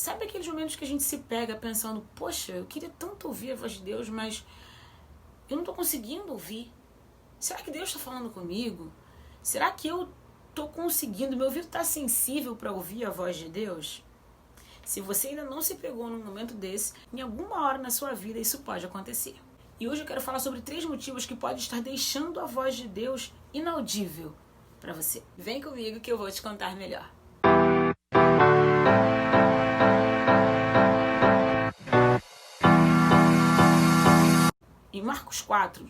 Sabe aqueles momentos que a gente se pega pensando, poxa, eu queria tanto ouvir a voz de Deus, mas eu não estou conseguindo ouvir. Será que Deus está falando comigo? Será que eu estou conseguindo? Meu ouvido está sensível para ouvir a voz de Deus? Se você ainda não se pegou num momento desse, em alguma hora na sua vida isso pode acontecer. E hoje eu quero falar sobre 3 motivos que podem estar deixando a voz de Deus inaudível para você. Vem comigo que eu vou te contar melhor. Em Marcos 4,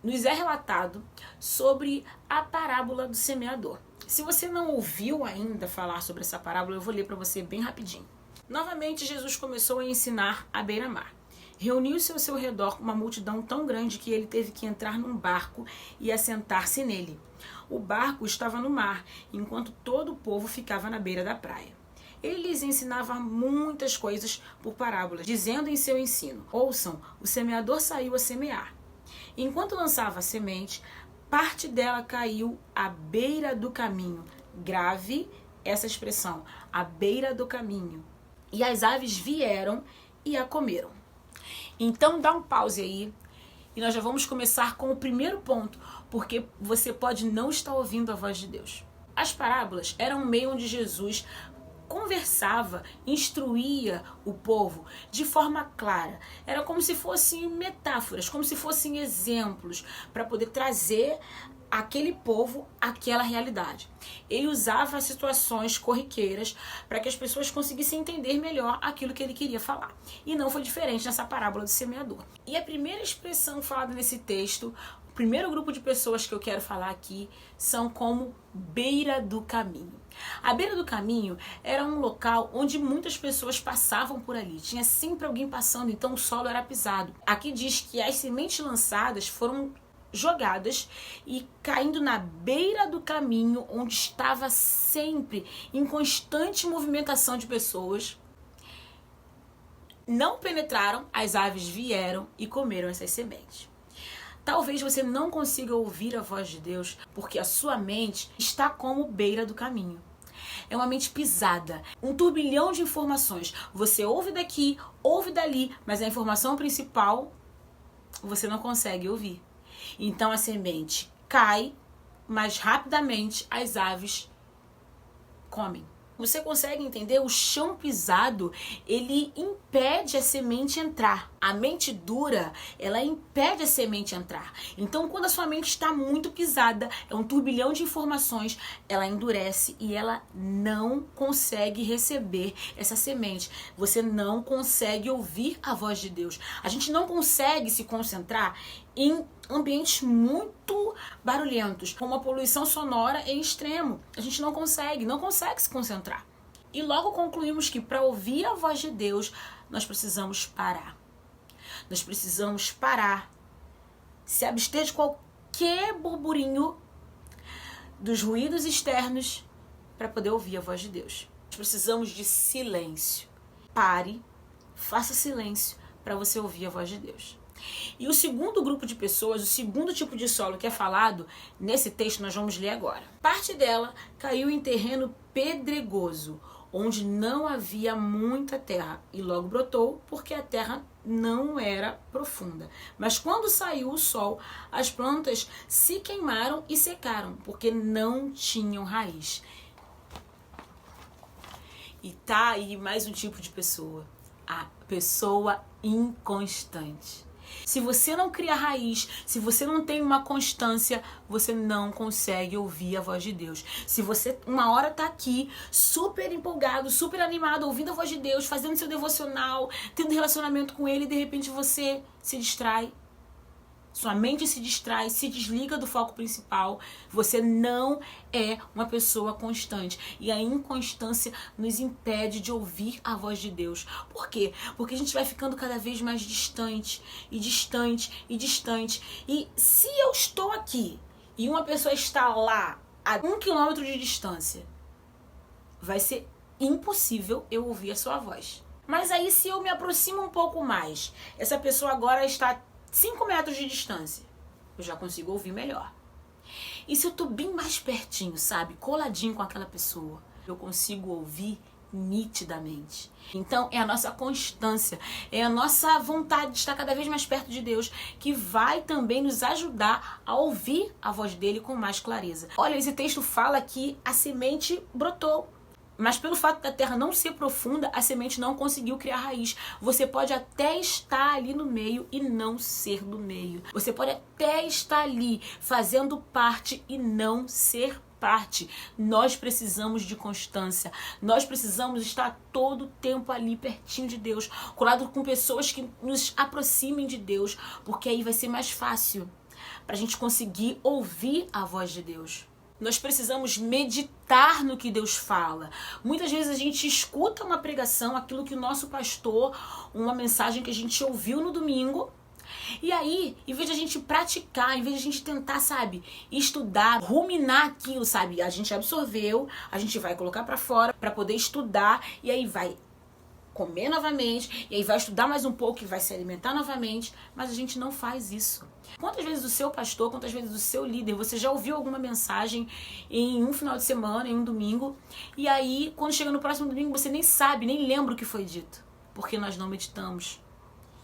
nos é relatado sobre a parábola do semeador. Se você não ouviu ainda falar sobre essa parábola, eu vou ler para você bem rapidinho. Novamente, Jesus começou a ensinar à beira-mar. Reuniu-se ao seu redor uma multidão tão grande que ele teve que entrar num barco e assentar-se nele. O barco estava no mar, enquanto todo o povo ficava na beira da praia. Ele lhes ensinava muitas coisas por parábolas, dizendo em seu ensino: ouçam, o semeador saiu a semear. Enquanto lançava a semente, parte dela caiu à beira do caminho. Grave essa expressão, à beira do caminho. E as aves vieram e a comeram. Então dá um pause aí e nós já vamos começar com o primeiro ponto, porque você pode não estar ouvindo a voz de Deus. As parábolas eram um meio onde Jesus conversava, instruía o povo de forma clara. Era como se fossem metáforas, como se fossem exemplos para poder trazer aquele povo àquela realidade. Ele usava situações corriqueiras para que as pessoas conseguissem entender melhor aquilo que ele queria falar. E não foi diferente nessa parábola do semeador. E a primeira expressão falada nesse texto, o primeiro grupo de pessoas que eu quero falar aqui, são como beira do caminho. A beira do caminho era um local onde muitas pessoas passavam por ali. Tinha sempre alguém passando, então o solo era pisado. Aqui diz que as sementes lançadas foram jogadas e caindo na beira do caminho, onde estava sempre em constante movimentação de pessoas. Não penetraram, as aves vieram e comeram essas sementes. Talvez você não consiga ouvir a voz de Deus porque a sua mente está como beira do caminho. É uma mente pisada, um turbilhão de informações. Você ouve daqui, ouve dali, mas a informação principal você não consegue ouvir. Então a semente cai, mas rapidamente as aves comem. Você consegue entender? O chão pisado, ele impede a semente entrar. A mente dura, ela impede a semente entrar. Então, quando a sua mente está muito pisada, é um turbilhão de informações, ela endurece e ela não consegue receber essa semente. Você não consegue ouvir a voz de Deus. A gente não consegue se concentrar em ambientes muito barulhentos, com uma poluição sonora em extremo. A gente não consegue se concentrar. E logo concluímos que para ouvir a voz de Deus, nós precisamos parar. Nós precisamos parar, se abster de qualquer burburinho dos ruídos externos para poder ouvir a voz de Deus. Nós precisamos de silêncio. Pare, faça silêncio para você ouvir a voz de Deus. E o segundo grupo de pessoas, o segundo tipo de solo que é falado nesse texto, nós vamos ler agora. Parte dela caiu em terreno pedregoso, onde não havia muita terra, e logo brotou, porque a terra não era profunda. Mas quando saiu o sol, as plantas se queimaram e secaram, porque não tinham raiz. E tá aí mais um tipo de pessoa, a pessoa inconstante. Se você não cria raiz, se você não tem uma constância, você não consegue ouvir a voz de Deus. Se você uma hora tá aqui, super empolgado, super animado, ouvindo a voz de Deus, fazendo seu devocional, tendo relacionamento com Ele, e de repente você se distrai, sua mente se distrai, se desliga do foco principal, você não é uma pessoa constante. E a inconstância nos impede de ouvir a voz de Deus. Por quê? Porque a gente vai ficando cada vez mais distante, e distante, e distante. E se eu estou aqui, e uma pessoa está lá, a 1 quilômetro de distância, vai ser impossível eu ouvir a sua voz. Mas aí se eu me aproximo um pouco mais, essa pessoa agora está 5 metros de distância, eu já consigo ouvir melhor. E se eu tô bem mais pertinho, sabe, coladinho com aquela pessoa, eu consigo ouvir nitidamente. Então é a nossa constância, é a nossa vontade de estar cada vez mais perto de Deus que vai também nos ajudar a ouvir a voz dele com mais clareza. Olha, esse texto fala que a semente brotou, mas pelo fato da terra não ser profunda, a semente não conseguiu criar raiz. Você pode até estar ali no meio e não ser do meio. Você pode até estar ali fazendo parte e não ser parte. Nós precisamos de constância. Nós precisamos estar todo o tempo ali pertinho de Deus, colado com pessoas que nos aproximem de Deus, porque aí vai ser mais fácil para a gente conseguir ouvir a voz de Deus. Nós precisamos meditar no que Deus fala. Muitas vezes a gente escuta uma pregação, aquilo que o nosso pastor, uma mensagem que a gente ouviu no domingo, e aí, em vez de a gente praticar, em vez de a gente tentar, sabe, estudar, ruminar aquilo, sabe, a gente absorveu, a gente vai colocar pra fora pra poder estudar, e aí vai comer novamente, e aí vai estudar mais um pouco e vai se alimentar novamente, mas a gente não faz isso. Quantas vezes o seu pastor, quantas vezes o seu líder, você já ouviu alguma mensagem em um final de semana, em um domingo, e aí, quando chega no próximo domingo, você nem sabe, nem lembra o que foi dito, porque nós não meditamos.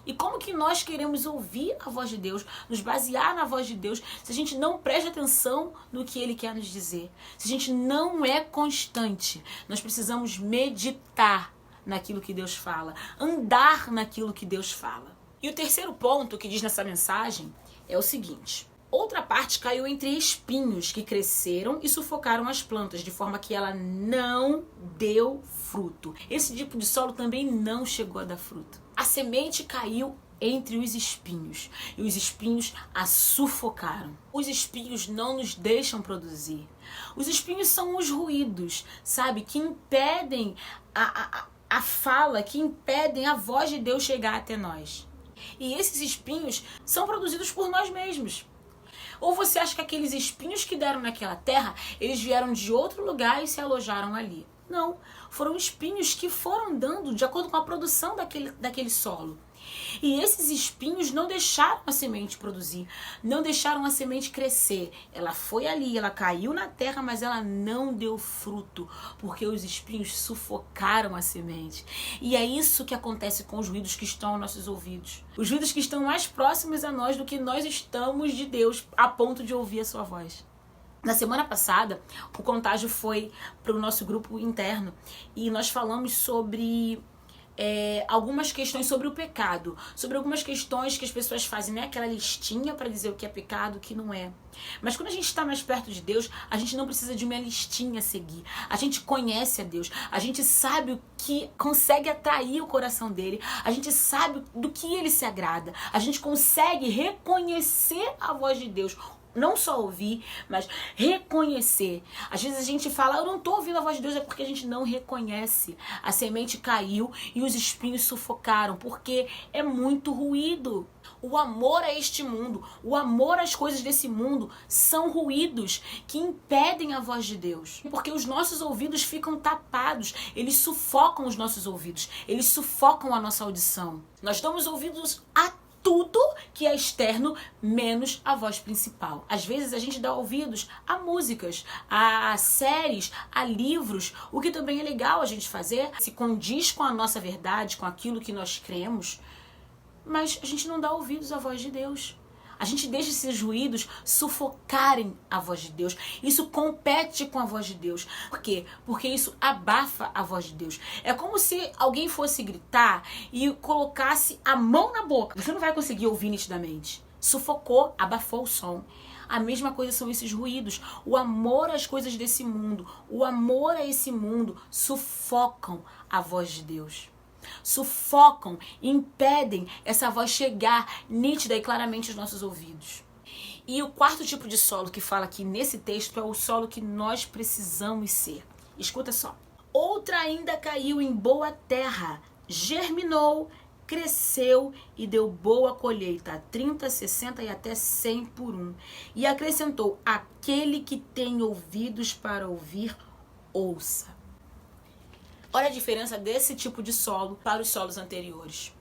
E como que nós queremos ouvir a voz de Deus, nos basear na voz de Deus, se a gente não presta atenção no que Ele quer nos dizer? Se a gente não é constante, nós precisamos meditar naquilo que Deus fala, andar naquilo que Deus fala. E o terceiro ponto que diz nessa mensagem é o seguinte: outra parte caiu entre espinhos que cresceram e sufocaram as plantas, de forma que ela não deu fruto. Esse tipo de solo também não chegou a dar fruto. A semente caiu entre os espinhos e os espinhos a sufocaram. Os espinhos não nos deixam produzir. Os espinhos são os ruídos, sabe, que impedem a fala, que impedem a voz de Deus chegar até nós. E esses espinhos são produzidos por nós mesmos. Ou você acha que aqueles espinhos que deram naquela terra, eles vieram de outro lugar e se alojaram ali? Não, foram espinhos que foram dando de acordo com a produção daquele solo. E esses espinhos não deixaram a semente produzir, não deixaram a semente crescer. Ela foi ali, ela caiu na terra, mas ela não deu fruto, porque os espinhos sufocaram a semente. E é isso que acontece com os ruídos que estão aos nossos ouvidos. Os ruídos que estão mais próximos a nós do que nós estamos de Deus, a ponto de ouvir a sua voz. Na semana passada, o contágio foi para o nosso grupo interno e nós falamos sobre algumas questões sobre o pecado, sobre algumas questões que as pessoas fazem, né? Aquela listinha para dizer o que é pecado, o que não é. Mas quando a gente está mais perto de Deus, a gente não precisa de uma listinha a seguir. A gente conhece a Deus, a gente sabe o que consegue atrair o coração dele, a gente sabe do que ele se agrada, a gente consegue reconhecer a voz de Deus. Não só ouvir, mas reconhecer. Às vezes a gente fala, eu não estou ouvindo a voz de Deus, é porque a gente não reconhece. A semente caiu e os espinhos sufocaram, porque é muito ruído. O amor a este mundo, o amor às coisas desse mundo são ruídos que impedem a voz de Deus. Porque os nossos ouvidos ficam tapados, eles sufocam os nossos ouvidos, eles sufocam a nossa audição. Nós damos ouvidos a tudo que é externo, menos a voz principal. Às vezes a gente dá ouvidos a músicas, a séries, a livros, o que também é legal a gente fazer, se condiz com a nossa verdade, com aquilo que nós cremos, mas a gente não dá ouvidos à voz de Deus. A gente deixa esses ruídos sufocarem a voz de Deus. Isso compete com a voz de Deus. Por quê? Porque isso abafa a voz de Deus. É como se alguém fosse gritar e colocasse a mão na boca. Você não vai conseguir ouvir nitidamente. Sufocou, abafou o som. A mesma coisa são esses ruídos. O amor às coisas desse mundo, o amor a esse mundo sufocam a voz de Deus. Sufocam, impedem essa voz chegar nítida e claramente aos nossos ouvidos. E o quarto tipo de solo que fala aqui nesse texto é o solo que nós precisamos ser. Escuta só. Outra ainda caiu em boa terra, germinou, cresceu e deu boa colheita, 30, 60 e até 100 por um. E acrescentou, aquele que tem ouvidos para ouvir, ouça. Olha a diferença desse tipo de solo para os solos anteriores.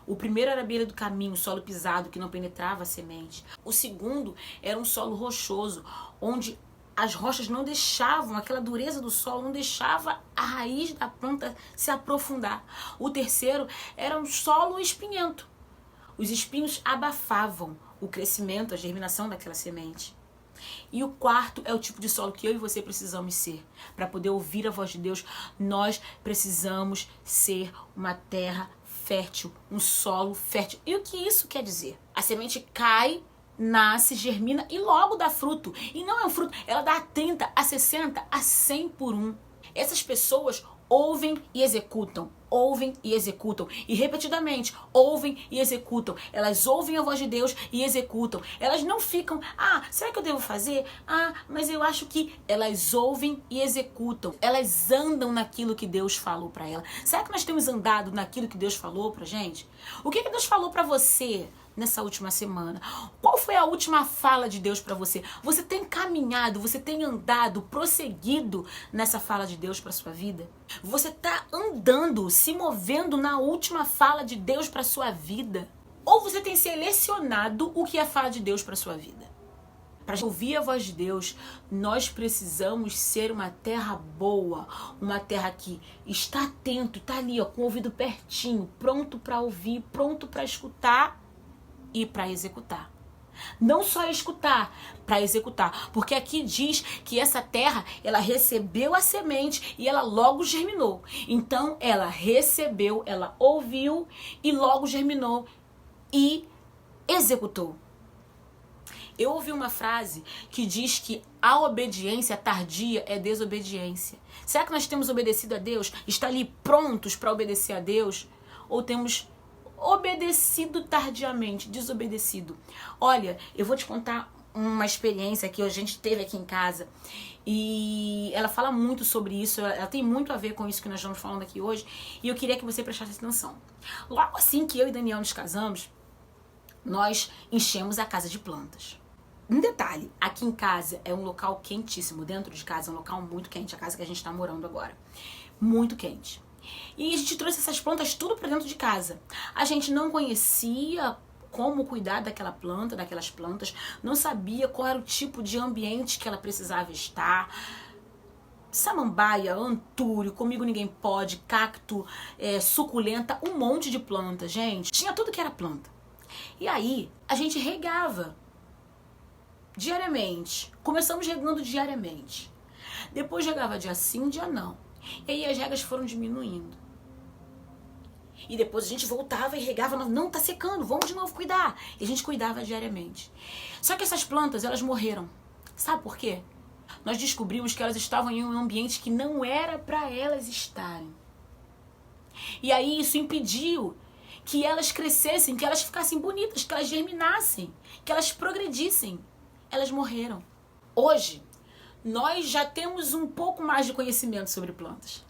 O primeiro era a beira do caminho, solo pisado que não penetrava a semente. O segundo era um solo rochoso, onde as rochas não deixavam, aquela dureza do solo não deixava a raiz da planta se aprofundar. O terceiro era um solo espinhento. Os espinhos abafavam o crescimento, a germinação daquela semente. E o quarto é o tipo de solo que eu e você precisamos ser. Para poder ouvir a voz de Deus, nós precisamos ser uma terra fértil, um solo fértil. E o que isso quer dizer? A semente cai, nasce, germina e logo dá fruto. E não é um fruto, ela dá a 30, a 60, a 100 por um. Essas pessoas ouvem e executam, e repetidamente ouvem e executam. Elas ouvem a voz de Deus e executam. Elas não ficam, será que eu devo fazer? Mas eu acho que... Elas ouvem e executam. Elas andam naquilo que Deus falou para ela. Será que nós temos andado naquilo que Deus falou pra gente? O que Deus falou para você nessa última semana? Qual foi a última fala de Deus para você? Você tem caminhado, você tem andado, prosseguido nessa fala de Deus para sua vida? Você tá andando, se movendo na última fala de Deus para sua vida? Ou você tem selecionado o que é a fala de Deus para sua vida? Para ouvir a voz de Deus, nós precisamos ser uma terra boa, uma terra que está atento, está ali, com o ouvido pertinho, pronto para ouvir, pronto para escutar e para executar. Não só escutar, para executar. Porque aqui diz que essa terra, ela recebeu a semente e ela logo germinou. Então, ela recebeu, ela ouviu e logo germinou e executou. Eu ouvi uma frase que diz que a obediência tardia é desobediência. Será que nós temos obedecido a Deus? Está ali prontos para obedecer a Deus? Ou temos obedecido tardiamente, desobedecido? Olha, eu vou te contar uma experiência que a gente teve aqui em casa e ela fala muito sobre isso, ela tem muito a ver com isso que nós estamos falando aqui hoje e eu queria que você prestasse atenção. Logo assim que eu e Daniel nos casamos, nós enchemos a casa de plantas. Um detalhe, aqui em casa é um local quentíssimo, dentro de casa é um local muito quente, a casa que a gente está morando agora, muito quente. E a gente trouxe essas plantas tudo para dentro de casa. A gente não conhecia como cuidar daquela planta, daquelas plantas, não sabia qual era o tipo de ambiente que ela precisava estar. Samambaia, antúrio, comigo ninguém pode, cacto, suculenta, um monte de planta, gente. Tinha tudo que era planta. E aí, a gente regava diariamente. Começamos regando diariamente. Depois regava dia sim, dia não. E aí as regas foram diminuindo. E depois a gente voltava e regava. Não, tá secando, vamos de novo cuidar. E a gente cuidava diariamente. Só que essas plantas, elas morreram. Sabe por quê? Nós descobrimos que elas estavam em um ambiente que não era para elas estarem. E aí isso impediu que elas crescessem, que elas ficassem bonitas, que elas germinassem, que elas progredissem. Elas morreram. Hoje, nós já temos um pouco mais de conhecimento sobre plantas.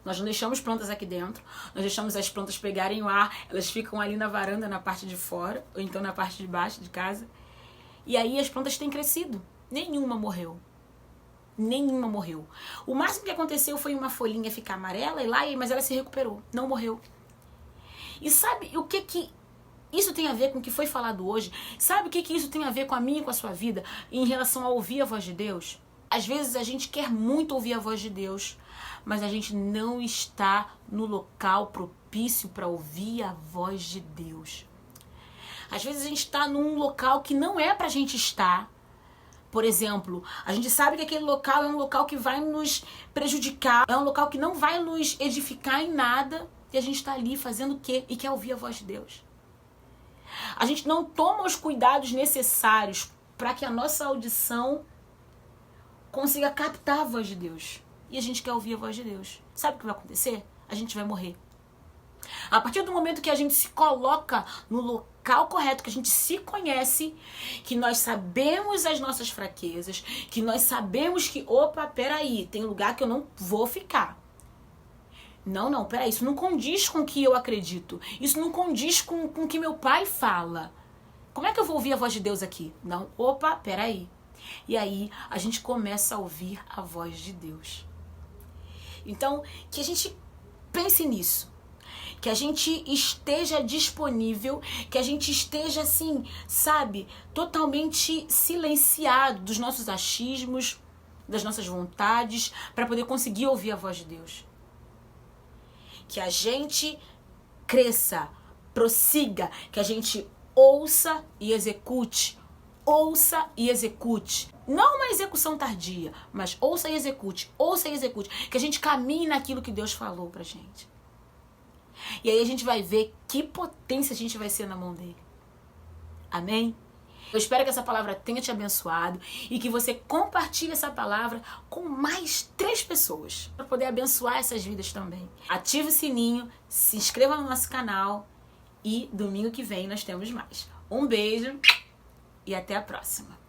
Nós não deixamos plantas aqui dentro, nós deixamos as plantas pegarem o ar, elas ficam ali na varanda, na parte de fora, ou então na parte de baixo de casa. E aí as plantas têm crescido. Nenhuma morreu. Nenhuma morreu. O máximo que aconteceu foi uma folhinha ficar amarela, mas ela se recuperou, não morreu. E sabe o que isso tem a ver com o que foi falado hoje? Sabe o que isso tem a ver com a minha e com a sua vida em relação a ouvir a voz de Deus? Às vezes a gente quer muito ouvir a voz de Deus, mas a gente não está no local propício para ouvir a voz de Deus. Às vezes a gente está num local que não é para a gente estar. Por exemplo, a gente sabe que aquele local é um local que vai nos prejudicar, é um local que não vai nos edificar em nada, e a gente está ali fazendo o quê? E quer ouvir a voz de Deus. A gente não toma os cuidados necessários para que a nossa audição consiga captar a voz de Deus. E a gente quer ouvir a voz de Deus. Sabe o que vai acontecer? A gente vai morrer. A partir do momento que a gente se coloca no local correto, que a gente se conhece, que nós sabemos as nossas fraquezas, que nós sabemos que, peraí, tem lugar que eu não vou ficar. Não, peraí, isso não condiz com o que eu acredito. Isso não condiz com o que meu pai fala. Como é que eu vou ouvir a voz de Deus aqui? Não, peraí. E aí a gente começa a ouvir a voz de Deus. Então, que a gente pense nisso. Que a gente esteja disponível, que a gente esteja assim, sabe, totalmente silenciado dos nossos achismos, das nossas vontades, para poder conseguir ouvir a voz de Deus. Que a gente cresça, prossiga, que a gente ouça e execute. Ouça e execute. Não uma execução tardia, mas ouça e execute. Ouça e execute. Que a gente caminhe naquilo que Deus falou pra gente. E aí a gente vai ver que potência a gente vai ser na mão dele. Amém? Eu espero que essa palavra tenha te abençoado e que você compartilhe essa palavra com mais 3 pessoas para poder abençoar essas vidas também. Ative o sininho, se inscreva no nosso canal e domingo que vem nós temos mais. Um beijo e até a próxima.